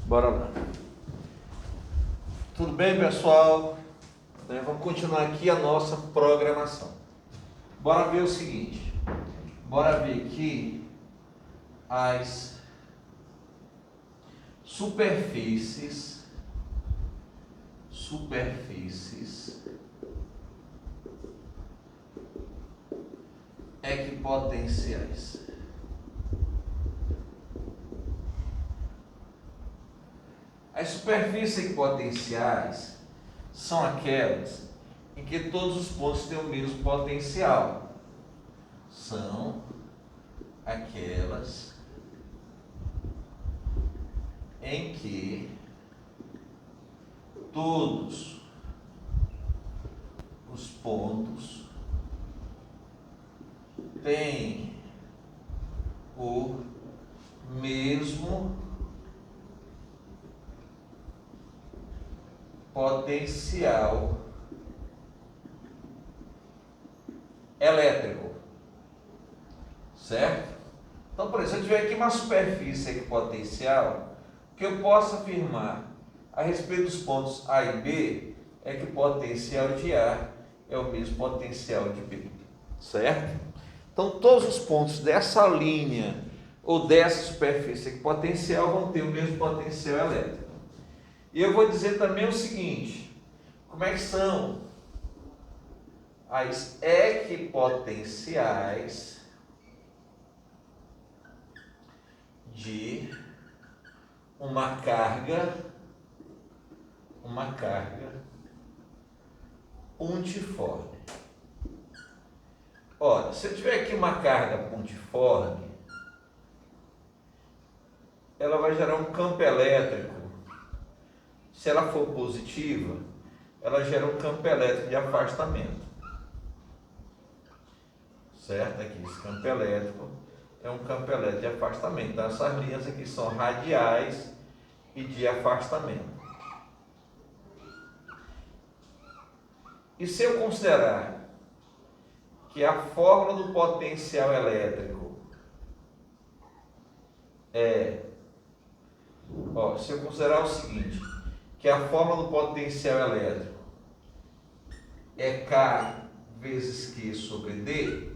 Bora lá. Tudo bem, pessoal? Vamos continuar aqui a nossa programação. Bora ver o seguinte. Bora ver aqui as superfícies equipotenciais. As superfícies equipotenciais são aquelas em que todos os pontos têm o mesmo potencial. São aquelas em que todos os pontos têm o mesmo potencial elétrico, certo? Então, por exemplo, se eu tiver aqui uma superfície equipotencial, que eu posso afirmar a respeito dos pontos A e B é que o potencial de A é o mesmo potencial de B, certo? Então, todos os pontos dessa linha ou dessa superfície equipotencial vão ter o mesmo potencial elétrico. E eu vou dizer também o seguinte: como é que são as equipotenciais de uma carga pontiforme. Ora, se eu tiver aqui uma carga pontiforme, ela vai gerar um campo elétrico. Se ela for positiva, ela gera um campo elétrico de afastamento. Certo? Aqui, esse campo elétrico é um campo elétrico de afastamento. Então, essas linhas aqui são radiais e de afastamento. E se eu considerar que a fórmula do potencial elétrico se eu considerar o seguinte, que a fórmula do potencial elétrico é K vezes Q sobre D,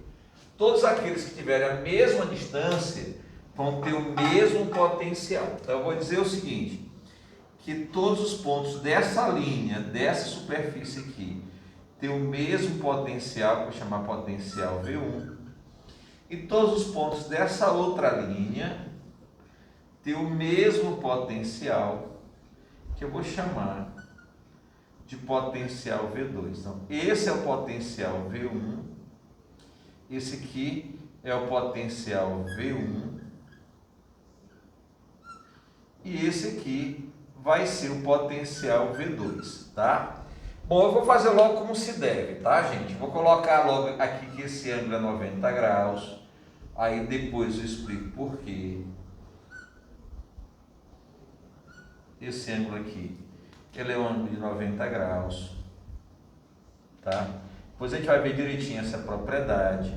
todos aqueles que tiverem a mesma distância vão ter o mesmo potencial. Então eu vou dizer o seguinte, que todos os pontos dessa linha, dessa superfície aqui, tem o mesmo potencial, que eu vou chamar potencial V1, e todos os pontos dessa outra linha tem o mesmo potencial, que eu vou chamar de potencial V2. Então, esse é o potencial V1, esse aqui é o potencial V1, e esse aqui vai ser o potencial V2, tá? Bom, eu vou fazer logo como se deve, tá, gente? Vou colocar logo aqui que esse ângulo é 90 graus, aí depois eu explico por quê. Esse ângulo aqui, ele é um ângulo de 90 graus, tá? Depois a gente vai ver direitinho essa propriedade,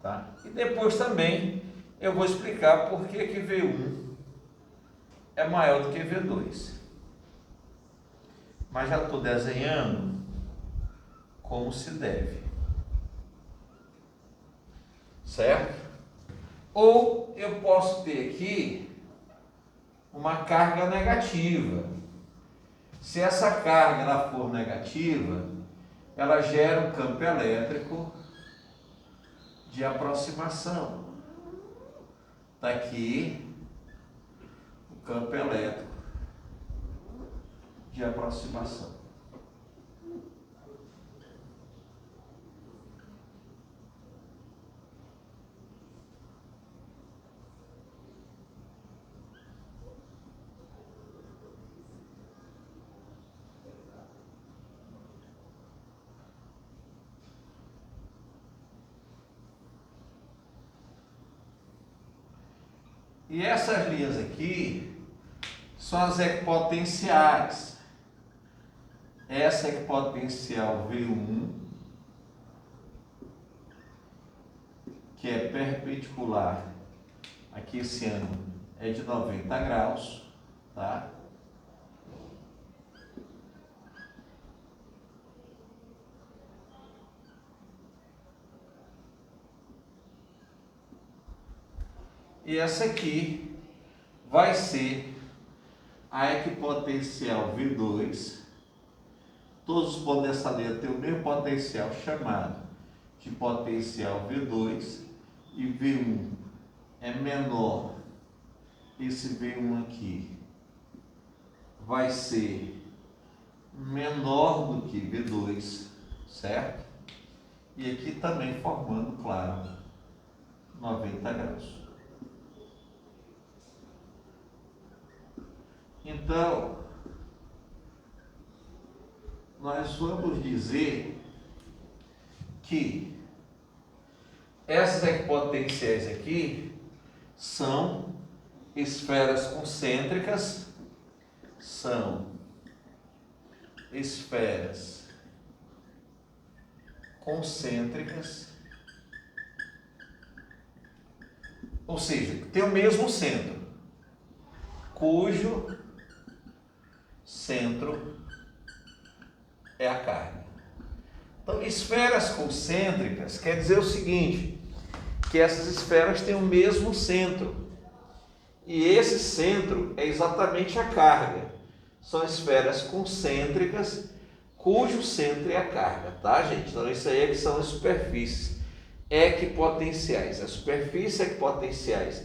tá? E depois também eu vou explicar por que que V1 é maior do que V2. Mas já estou desenhando como se deve, certo? Ou eu posso ter aqui uma carga negativa. Se essa carga ela for negativa, ela gera um campo elétrico de aproximação. Está aqui o campo elétrico de aproximação. E essas linhas aqui são as equipotenciais. Essa equipotencial V1, que é perpendicular aqui que esse ângulo é de 90 graus, tá? E essa aqui vai ser a equipotencial V2. Todos os pontos dessa linha têm o mesmo potencial, chamado de potencial V2, e V1 é menor. Esse V1 aqui vai ser menor do que V2, certo? E aqui também formando, claro, 90 graus. Então, nós vamos dizer que essas equipotenciais aqui são esferas concêntricas, ou seja, tem o mesmo centro, cujo centro é a carga. Então, esferas concêntricas quer dizer o seguinte, que essas esferas têm o mesmo centro. E esse centro é exatamente a carga. São esferas concêntricas cujo centro é a carga, tá, gente? Então, isso aí é que são as superfícies equipotenciais. As superfícies equipotenciais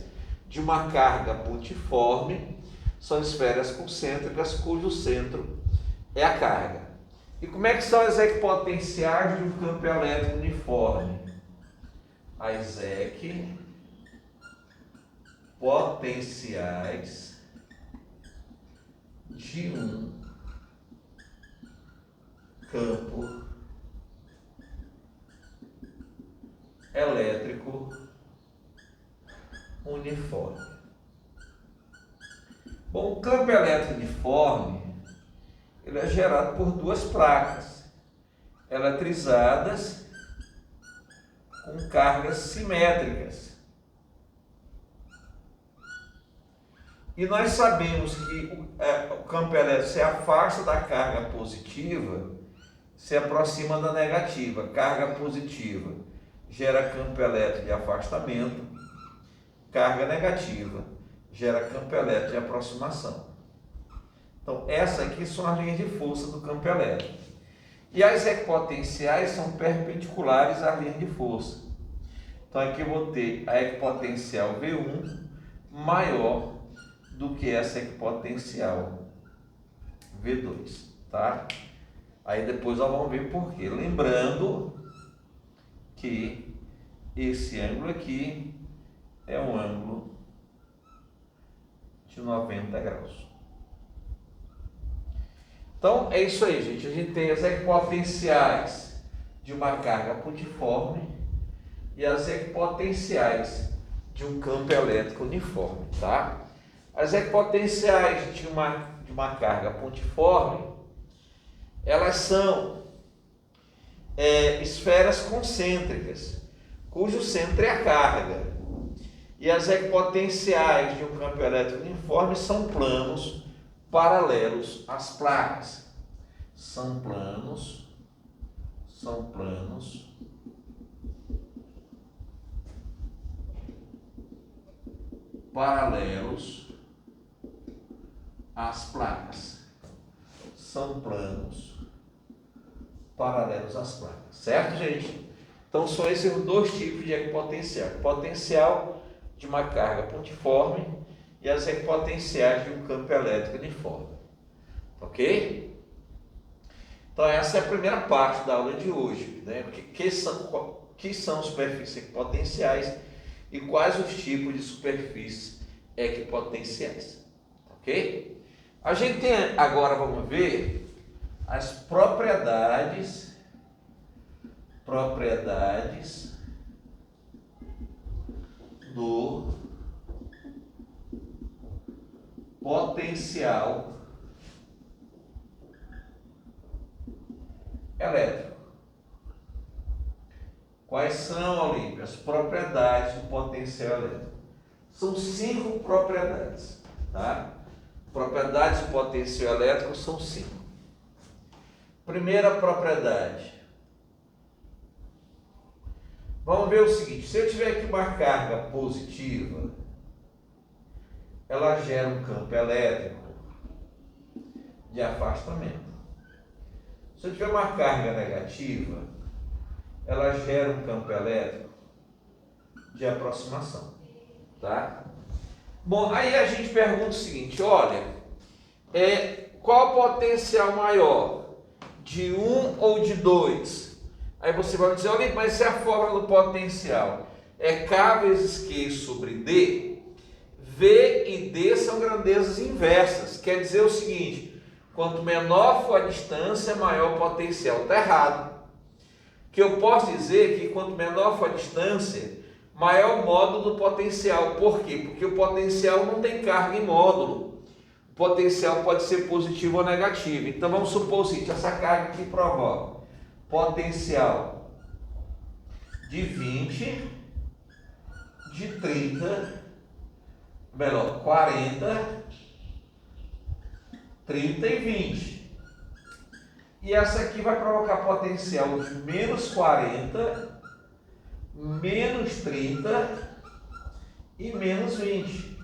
de uma carga pontiforme são esferas concêntricas cujo centro é a carga. E como é que são as equipotenciais de um campo elétrico uniforme? As equipotenciais de um campo elétrico uniforme. Bom, o campo elétrico uniforme ele é gerado por duas placas eletrizadas com cargas simétricas. E nós sabemos que o campo elétrico se afasta da carga positiva, se aproxima da negativa. Carga positiva gera campo elétrico de afastamento, carga negativa gera campo elétrico de aproximação. Então, essas aqui são as linhas de força do campo elétrico. E as equipotenciais são perpendiculares às linhas de força. Então, aqui eu vou ter a equipotencial V1 maior do que essa equipotencial V2, tá? Aí depois nós vamos ver por quê. Lembrando que esse ângulo aqui é um ângulo de 90 graus. Então, é isso aí, gente. A gente tem as equipotenciais de uma carga pontiforme e as equipotenciais de um campo elétrico uniforme, tá? As equipotenciais de uma carga pontiforme, elas são esferas concêntricas, cujo centro é a carga. E as equipotenciais de um campo elétrico uniforme são planos paralelos às placas. São planos paralelos às placas. São planos paralelos às placas. Certo, gente? Então, são esses dois tipos de equipotencial. Potencial de uma carga pontiforme e as equipotenciais de um campo elétrico uniforme. Ok? Então, essa é a primeira parte da aula de hoje, né? Que são superfícies equipotenciais e quais os tipos de superfícies equipotenciais. Ok? A gente tem, agora vamos ver as propriedades do potencial elétrico. Quais são, Olímpia, as propriedades do potencial elétrico? São 5 propriedades, tá? Propriedades do potencial elétrico são 5. Primeira propriedade. Vamos ver o seguinte, se eu tiver aqui uma carga positiva, ela gera um campo elétrico de afastamento. Se eu tiver uma carga negativa, ela gera um campo elétrico de aproximação, tá? Bom, aí a gente pergunta o seguinte, olha, qual o potencial maior, de 1 ou de 2? Aí você vai dizer, olha, mas se a fórmula do potencial é K vezes Q sobre D, V e D são grandezas inversas, quer dizer o seguinte, quanto menor for a distância, maior o potencial. Está errado. Que eu posso dizer que quanto menor for a distância, maior o módulo do potencial. Por quê? Porque o potencial não tem carga em módulo. O potencial pode ser positivo ou negativo. Então vamos supor o seguinte, essa carga aqui provoca potencial de 20, de 30, melhor, 40, 30 e 20. E essa aqui vai provocar potencial de menos 40, menos 30 e menos 20.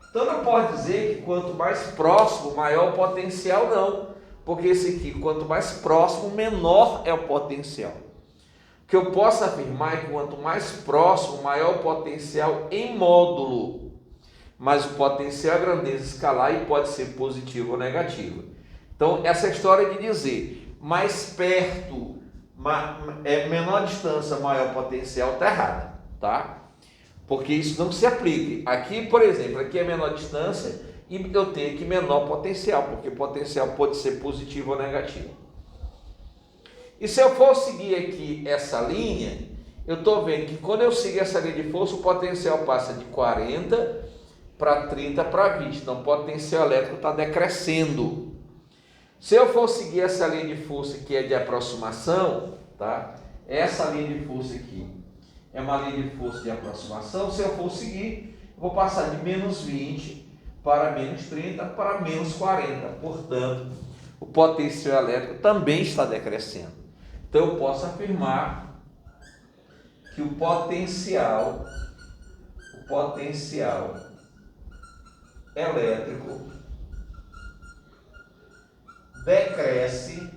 Então não pode dizer que quanto mais próximo, maior o potencial, não. Porque esse aqui, quanto mais próximo, menor é o potencial. O que eu posso afirmar é que quanto mais próximo, maior o potencial em módulo. Mas o potencial é grandeza escalar e pode ser positivo ou negativo. Então, essa história de dizer mais perto, menor distância, maior potencial, está errada, tá? Porque isso não se aplica. Aqui, por exemplo, aqui é menor distância e eu tenho aqui menor potencial, porque o potencial pode ser positivo ou negativo. E se eu for seguir aqui essa linha, eu estou vendo que quando eu seguir essa linha de força, o potencial passa de 40 para 30 para 20. Então, o potencial elétrico está decrescendo. Se eu for seguir essa linha de força que é de aproximação, tá? Essa linha de força aqui é uma linha de força de aproximação. Se eu for seguir, eu vou passar de menos 20 para menos 30 para menos 40. Portanto, o potencial elétrico também está decrescendo. Então, eu posso afirmar que o potencial elétrico decresce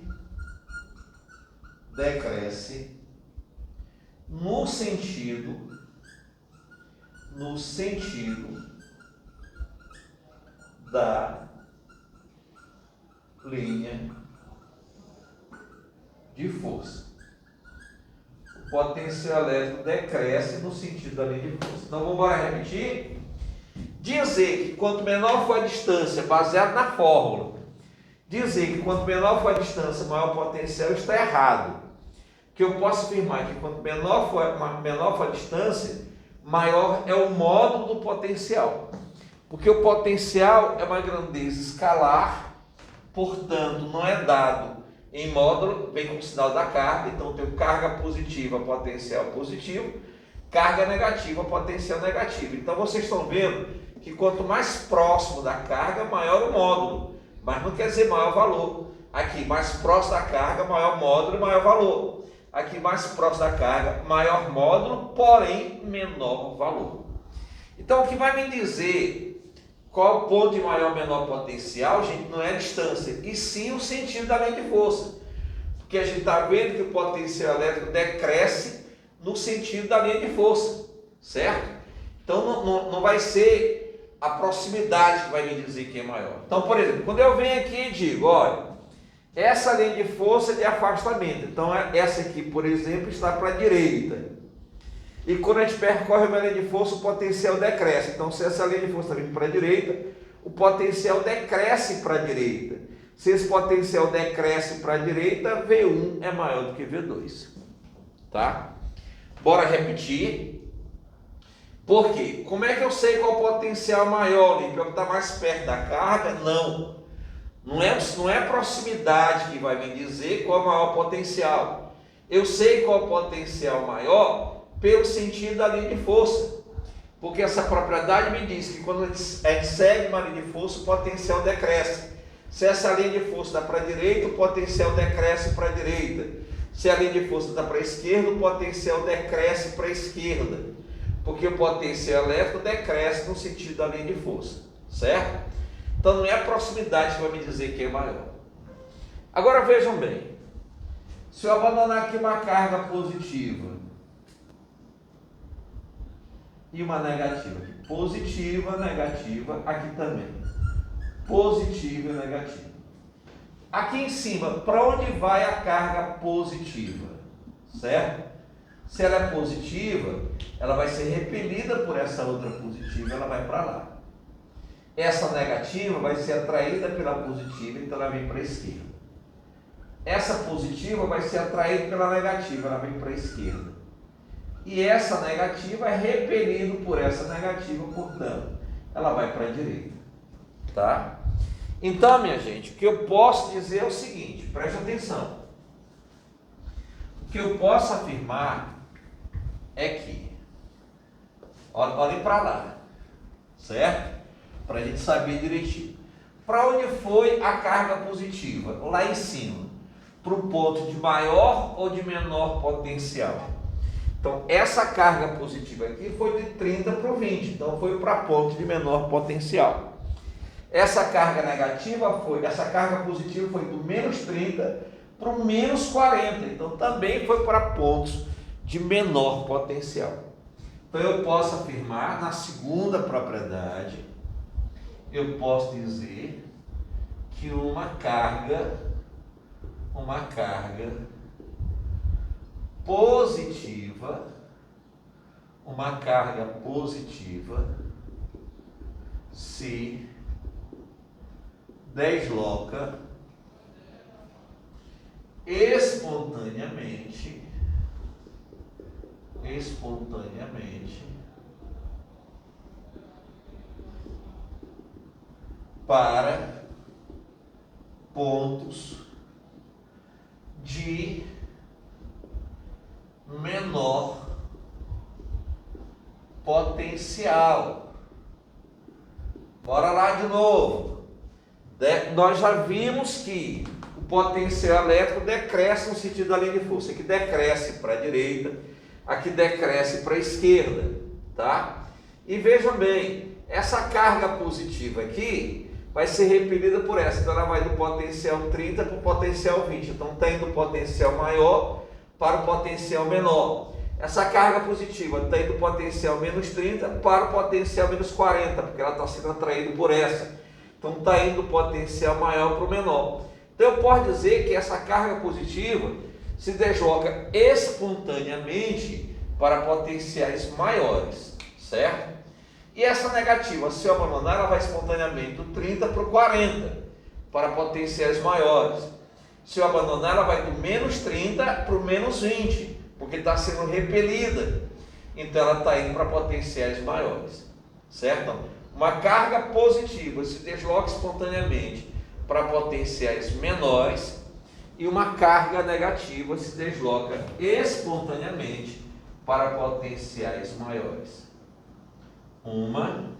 no sentido da linha de força. O potencial elétrico decresce no sentido da linha de força. Então vamos lá repetir. Dizer que quanto menor for a distância, baseado na fórmula, dizer que quanto menor for a distância, maior o potencial, está errado. Que eu posso afirmar que quanto menor for a distância, maior é o módulo do potencial. Porque o potencial é uma grandeza escalar, portanto, não é dado em módulo, vem com o sinal da carga. Então, eu tenho carga positiva, potencial positivo, carga negativa, potencial negativo. Então, vocês estão vendo que quanto mais próximo da carga, maior o módulo. Mas não quer dizer maior valor. Aqui, mais próximo da carga, maior módulo e maior valor. Aqui, mais próximo da carga, maior módulo, porém menor valor. Então, o que vai me dizer qual o ponto de maior ou menor potencial, gente, não é a distância, e sim o sentido da linha de força. Porque a gente está vendo que o potencial elétrico decresce no sentido da linha de força, certo? Então, não vai ser a proximidade que vai me dizer quem é maior. Então, por exemplo, quando eu venho aqui e digo, olha, essa linha de força é de afastamento. Então, essa aqui, por exemplo, está para a direita. E quando a gente percorre uma linha de força, o potencial decresce. Então, se essa linha de força está vindo para a direita, o potencial decresce para a direita. Se esse potencial decresce para a direita, V1 é maior do que V2. Tá? Bora repetir. Por quê? Como é que eu sei qual o potencial maior? Para eu estar mais perto da carga? Não. Não é a proximidade que vai me dizer qual é o maior potencial. Eu sei qual é o potencial maior pelo sentido da linha de força. Porque essa propriedade me diz que quando a gente segue uma linha de força, o potencial decresce. Se essa linha de força dá para a direita, o potencial decresce para a direita. Se a linha de força dá para a esquerda, o potencial decresce para a esquerda. Porque o potencial elétrico decresce no sentido da linha de força, certo? Então não é a proximidade que vai me dizer que é maior. Agora vejam bem, se eu abandonar aqui uma carga positiva e uma negativa, aqui, positiva, negativa, aqui também, positiva e negativa. Aqui em cima, para onde vai a carga positiva, certo? Se ela é positiva, ela vai ser repelida por essa outra positiva, ela vai para lá. Essa negativa vai ser atraída pela positiva, então ela vem para a esquerda. Essa positiva vai ser atraída pela negativa, ela vem para a esquerda. E essa negativa é repelida por essa negativa, portanto, ela vai para a direita. Tá? Então, minha gente, o que eu posso dizer é o seguinte, preste atenção. O que eu posso afirmar é que, olhem para lá, certo? Para a gente saber direitinho. Para onde foi a carga positiva? Lá em cima. Para o ponto de maior ou de menor potencial? Então, essa carga positiva aqui foi de 30 para o 20, então foi para ponto de menor potencial. Essa carga negativa foi, essa carga positiva foi do menos 30 para o menos 40, então também foi para pontos de menor potencial. Então eu posso afirmar, na segunda propriedade, eu posso dizer que uma carga positiva, se desloca espontaneamente para pontos de menor potencial. Bora lá de novo. Nós já vimos que o potencial elétrico decresce no sentido da linha de força. Aqui decresce para a direita, aqui decresce para a esquerda, tá? E vejam bem, essa carga positiva aqui vai ser repelida por essa, então ela vai do potencial 30 para o potencial 20, então está indo do potencial maior para o potencial menor. Essa carga positiva está indo do potencial menos 30 para o potencial menos 40, porque ela está sendo atraída por essa. Então está indo do potencial maior para o menor. Então eu posso dizer que essa carga positiva se desloca espontaneamente para potenciais maiores, certo? E essa negativa, se eu abandonar, ela vai espontaneamente do 30 para o 40, para potenciais maiores. Se eu abandonar, ela vai do menos 30 para o menos 20, porque está sendo repelida. Então ela está indo para potenciais maiores, certo? Uma carga positiva se desloca espontaneamente para potenciais menores e uma carga negativa se desloca espontaneamente para potenciais maiores. Uma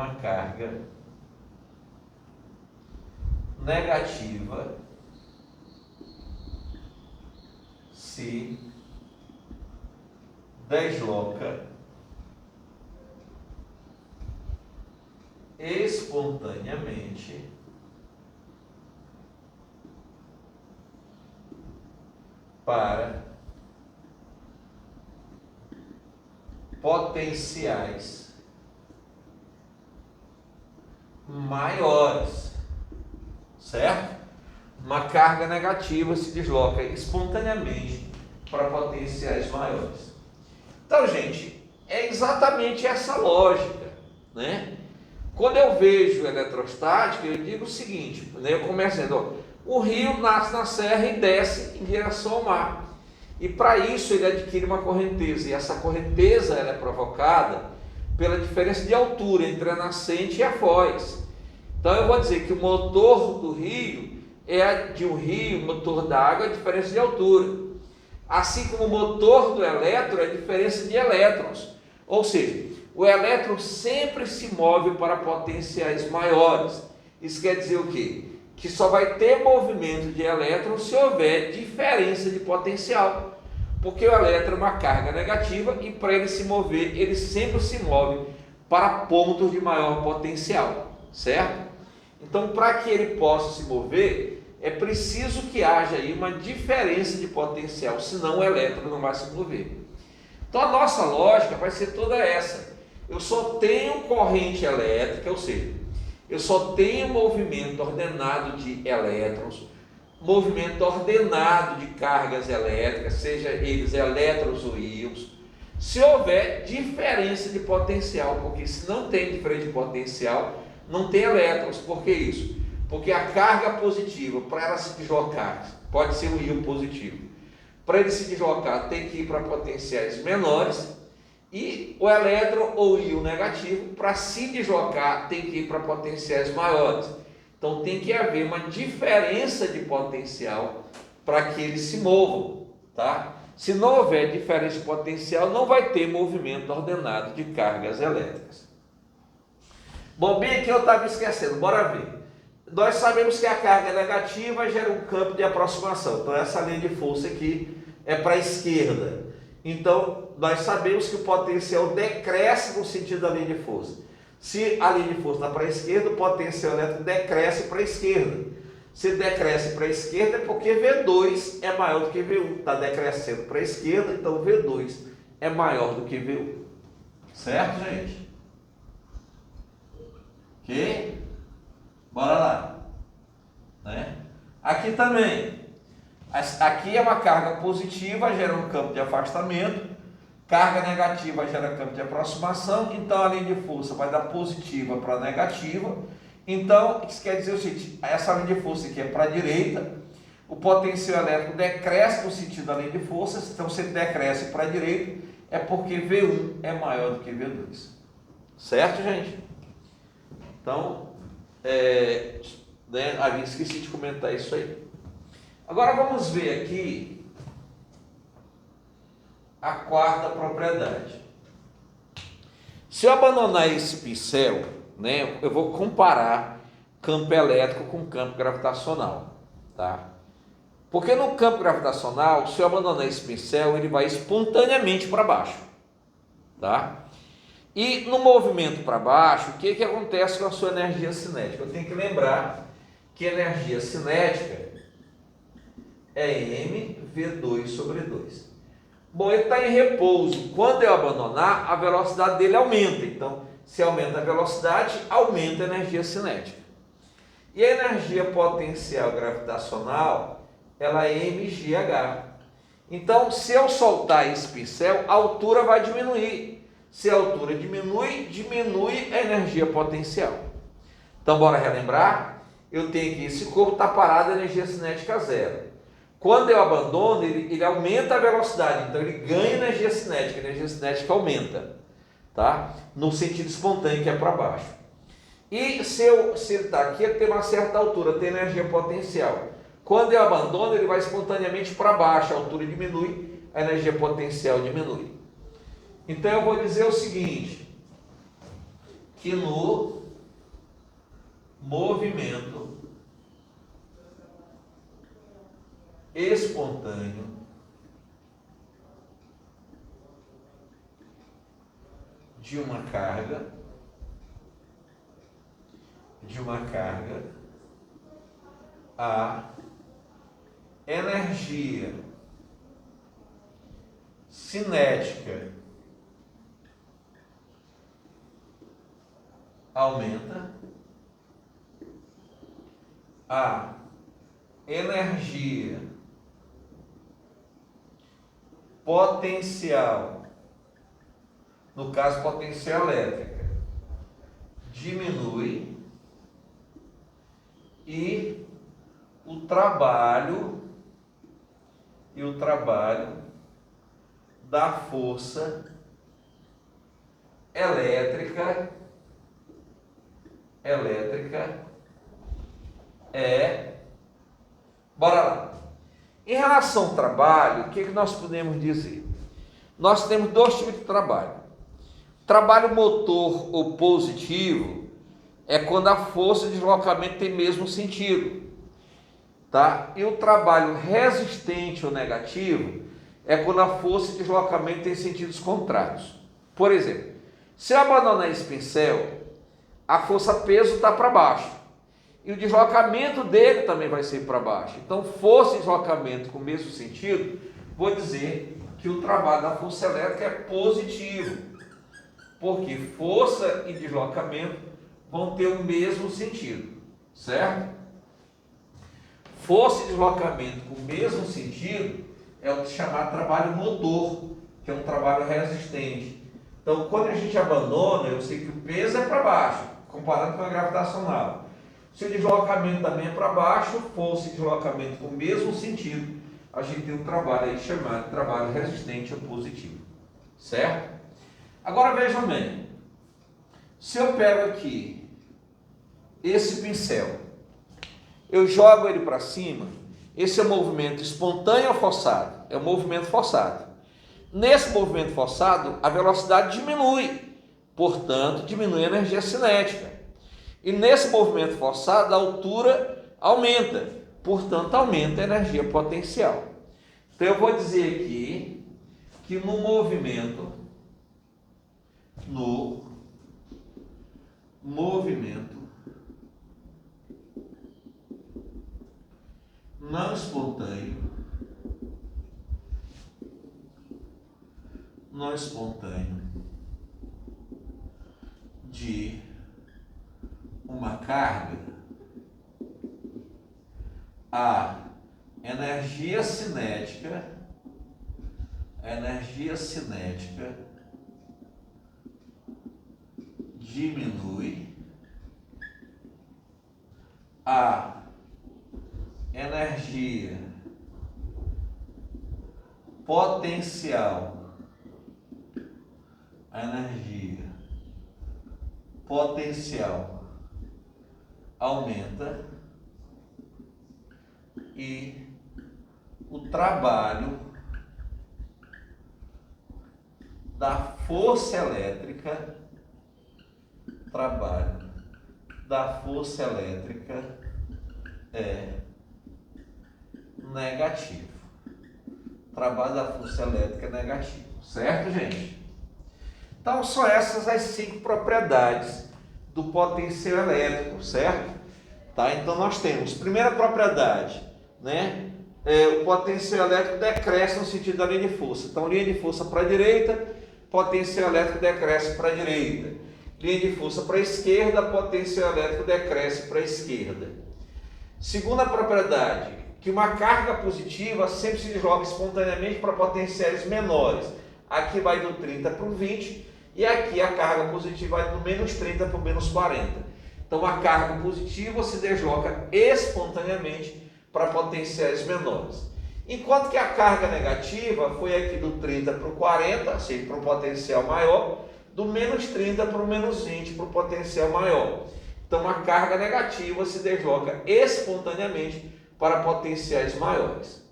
carga negativa se desloca espontaneamente para potenciais maiores, certo? Uma carga negativa se desloca espontaneamente para potenciais maiores. Então, gente, é exatamente essa lógica, né? Quando eu vejo eletrostática, eu digo o seguinte, né? Eu começo dizendo, ó, o rio nasce na serra e desce em direção ao mar. E para isso ele adquire uma correnteza, e essa correnteza ela é provocada pela diferença de altura entre a nascente e a foz. Então eu vou dizer que o motor do rio é de um rio, o motor da água, é a diferença de altura. Assim como o motor do elétron é a diferença de elétrons. Ou seja, o elétron sempre se move para potenciais maiores. Isso quer dizer o quê? Que só vai ter movimento de elétrons se houver diferença de potencial. Porque o elétron é uma carga negativa e para ele se mover, ele sempre se move para pontos de maior potencial, certo? Então, para que ele possa se mover, é preciso que haja aí uma diferença de potencial, senão o elétron não vai se mover. Então, a nossa lógica vai ser toda essa. Eu só tenho corrente elétrica, ou seja, eu só tenho movimento ordenado de elétrons, movimento ordenado de cargas elétricas, seja eles elétrons ou íons, se houver diferença de potencial, porque se não tem diferença de potencial, não tem elétrons. Por que isso? Porque a carga positiva, para ela se deslocar, pode ser um íon positivo, para ele se deslocar tem que ir para potenciais menores, e o elétron ou íon negativo, para se deslocar, tem que ir para potenciais maiores. Então tem que haver uma diferença de potencial para que eles se movam, tá? Se não houver diferença de potencial, não vai ter movimento ordenado de cargas elétricas. Bom, bem aqui eu estava esquecendo, bora ver. Nós sabemos que a carga negativa gera um campo de aproximação. Então essa linha de força aqui é para a esquerda. Então nós sabemos que o potencial decresce no sentido da linha de força. Se a linha de força está para a esquerda, o potencial elétrico decresce para a esquerda. Se decresce para a esquerda é porque V2 é maior do que V1. Está decrescendo para a esquerda, então V2 é maior do que V1. Certo, gente? Ok? Bora lá. Né? Aqui também. Aqui é uma carga positiva, gera um campo de afastamento. Carga negativa gera campo de aproximação. Então a linha de força vai dar positiva para negativa. Então, isso quer dizer o seguinte, essa linha de força aqui é para a direita, o potencial elétrico decresce no sentido da linha de força, então se ele decresce para a direita, é porque V1 é maior do que V2. Certo, gente? Então, havia esqueci de comentar isso aí. Agora vamos ver aqui a quarta propriedade. Se eu abandonar esse pincel, né, eu vou comparar campo elétrico com campo gravitacional, tá? Porque no campo gravitacional, se eu abandonar esse pincel, ele vai espontaneamente para baixo, tá? E no movimento para baixo, o que acontece com a sua energia cinética? Eu tenho que lembrar que a energia cinética é mv2 sobre 2. Bom, ele está em repouso. Quando eu abandonar, a velocidade dele aumenta. Então, se aumenta a velocidade, aumenta a energia cinética. E a energia potencial gravitacional, ela é mgh. Então, se eu soltar esse pincel, a altura vai diminuir. Se a altura diminui, diminui a energia potencial. Então, bora relembrar? Eu tenho que esse corpo está parado, a energia cinética zero. Quando eu abandono, ele aumenta a velocidade, então ele ganha energia cinética, a energia cinética aumenta, tá? No sentido espontâneo, que é para baixo. E se ele está aqui, ele tem uma certa altura, tem energia potencial. Quando eu abandono, ele vai espontaneamente para baixo, a altura diminui, a energia potencial diminui. Então eu vou dizer o seguinte, que no movimento espontâneo de uma carga a energia cinética aumenta, a energia potencial, no caso potencial elétrica, diminui e o trabalho da força elétrica é, bora lá, Em relação ao trabalho, o que nós podemos dizer? Nós temos dois tipos de trabalho. Trabalho motor ou positivo é quando a força de deslocamento tem mesmo sentido, tá? E o trabalho resistente ou negativo é quando a força de deslocamento tem sentidos contrários. Por exemplo, se eu abandonar esse pincel, a força-peso está para baixo e o deslocamento dele também vai ser para baixo. Então, força e deslocamento com o mesmo sentido, vou dizer que o trabalho da força elétrica é positivo, porque força e deslocamento vão ter o mesmo sentido, certo? Força e deslocamento com o mesmo sentido é o que se chama trabalho motor, que é um trabalho resistente. Então, quando a gente abandona, eu sei que o peso é para baixo, comparando com a gravitacional. Se o deslocamento também é para baixo, força e deslocamento com o mesmo sentido, a gente tem um trabalho aí chamado trabalho resistente ou positivo, certo? Agora vejam bem, se eu pego aqui esse pincel, eu jogo ele para cima, esse é um movimento espontâneo ou forçado? É um movimento forçado. Nesse movimento forçado, a velocidade diminui, portanto, diminui a energia cinética. E nesse movimento forçado, a altura aumenta, portanto, aumenta a energia potencial. Então, eu vou dizer aqui que no movimento não espontâneo de uma carga, a energia cinética diminui, a energia potencial aumenta e o trabalho da força elétrica é negativo. O trabalho da força elétrica é negativo, certo, gente? Então, são essas as 5 propriedades do potencial elétrico, certo? Tá? Então, nós temos, primeira propriedade, né? O potencial elétrico decresce no sentido da linha de força. Então, linha de força para a direita, potencial elétrico decresce para a direita. Linha de força para a esquerda, potencial elétrico decresce para a esquerda. Segunda propriedade, que uma carga positiva sempre se desloca espontaneamente para potenciais menores. Aqui vai do 30 para o 20 e aqui a carga positiva vai do menos 30 para o menos 40. Então a carga positiva se desloca espontaneamente para potenciais menores. Enquanto que a carga negativa foi aqui do 30 para o 40, ou seja, para o potencial maior, do menos 30 para o menos 20 para o potencial maior. Então a carga negativa se desloca espontaneamente para potenciais maiores.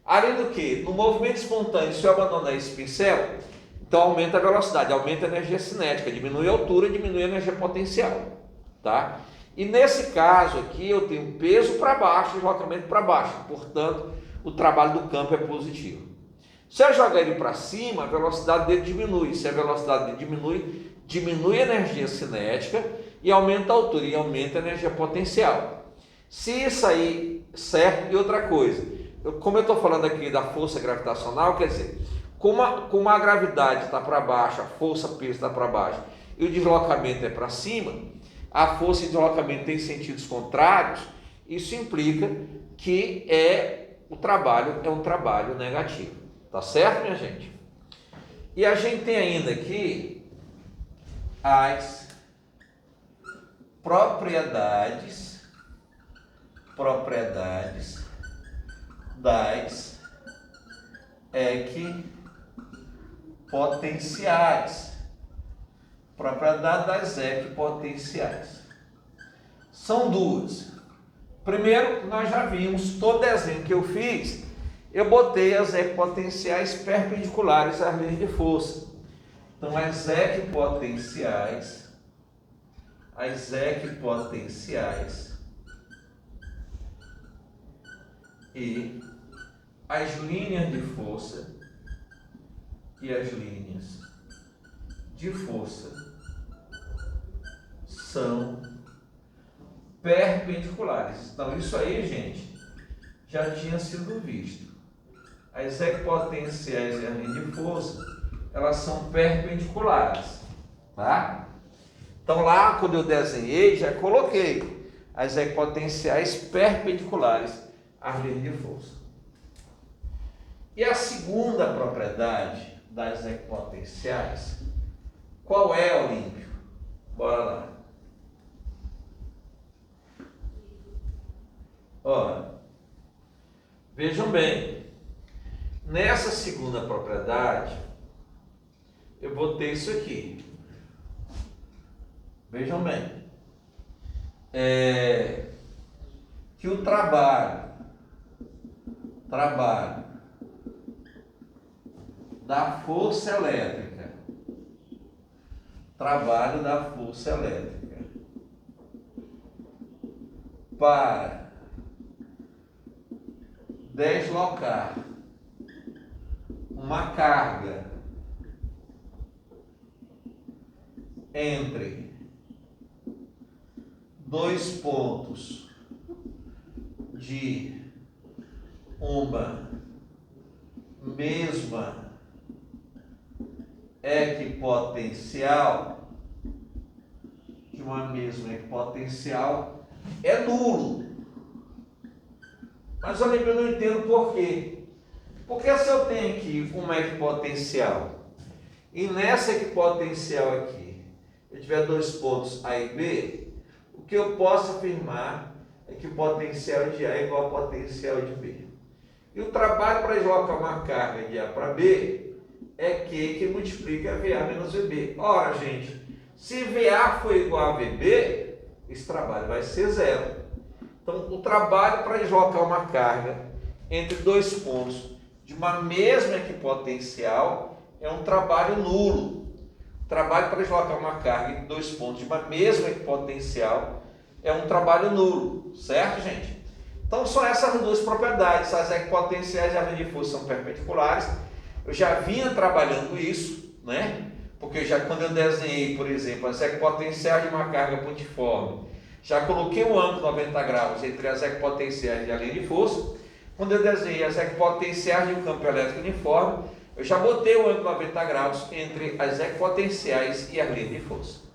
Além do que, no movimento espontâneo, se eu abandonar esse pincel, então aumenta a velocidade, aumenta a energia cinética, diminui a altura, diminui a energia potencial, tá? E nesse caso aqui eu tenho peso para baixo, deslocamento para baixo, portanto o trabalho do campo é positivo. Se eu jogar ele para cima, a velocidade dele diminui. Se a velocidade dele diminui, diminui a energia cinética e aumenta a altura e aumenta a energia potencial. Se isso aí certo, e outra coisa, como eu estou falando aqui da força gravitacional, quer dizer, como a gravidade está para baixo, a força-peso está para baixo e o deslocamento é para cima, a força e deslocamento têm sentidos contrários, isso implica que o trabalho é um trabalho negativo. Tá certo, minha gente? E a gente tem ainda aqui as propriedades das equipotenciais. Propriedade das equipotenciais. São duas. Primeiro, nós já vimos, todo desenho que eu fiz, eu botei as equipotenciais perpendiculares às linhas de força. Então, as equipotenciais e as linhas de força são perpendiculares. Então, isso aí, gente, já tinha sido visto. As equipotenciais e as linhas de força, elas são perpendiculares, tá? Então, lá, quando eu desenhei, já coloquei as equipotenciais perpendiculares às linhas de força. E a segunda propriedade das equipotenciais, qual é, Olímpio? Bora lá. Olha, vejam bem, nessa segunda propriedade, eu botei isso aqui. Vejam bem, que o trabalho da força elétrica, para deslocar uma carga entre dois pontos de uma mesma equipotencial, é nulo. Mas eu não entendo por quê. Porque se eu tenho aqui uma equipotencial e nessa equipotencial aqui eu tiver dois pontos A e B, o que eu posso afirmar é que o potencial de A é igual ao potencial de B. E o trabalho para deslocar uma carga de A para B é Q que multiplica VA menos VB. Ora, gente, se VA for igual a VB, esse trabalho vai ser zero. Então, o trabalho para deslocar uma carga entre dois pontos de uma mesma equipotencial é um trabalho nulo. O trabalho para deslocar uma carga entre dois pontos de uma mesma equipotencial é um trabalho nulo, certo, gente? Então, são essas duas propriedades. As equipotenciais e a linha de força são perpendiculares. Eu já vinha trabalhando isso, né? Porque quando eu desenhei, por exemplo, as equipotenciais de uma carga pontiforme, já coloquei o ângulo 90 graus entre as equipotenciais e a linha de força. Quando eu desenhei as equipotenciais de um campo elétrico uniforme, eu já botei o ângulo 90 graus entre as equipotenciais e a linha de força.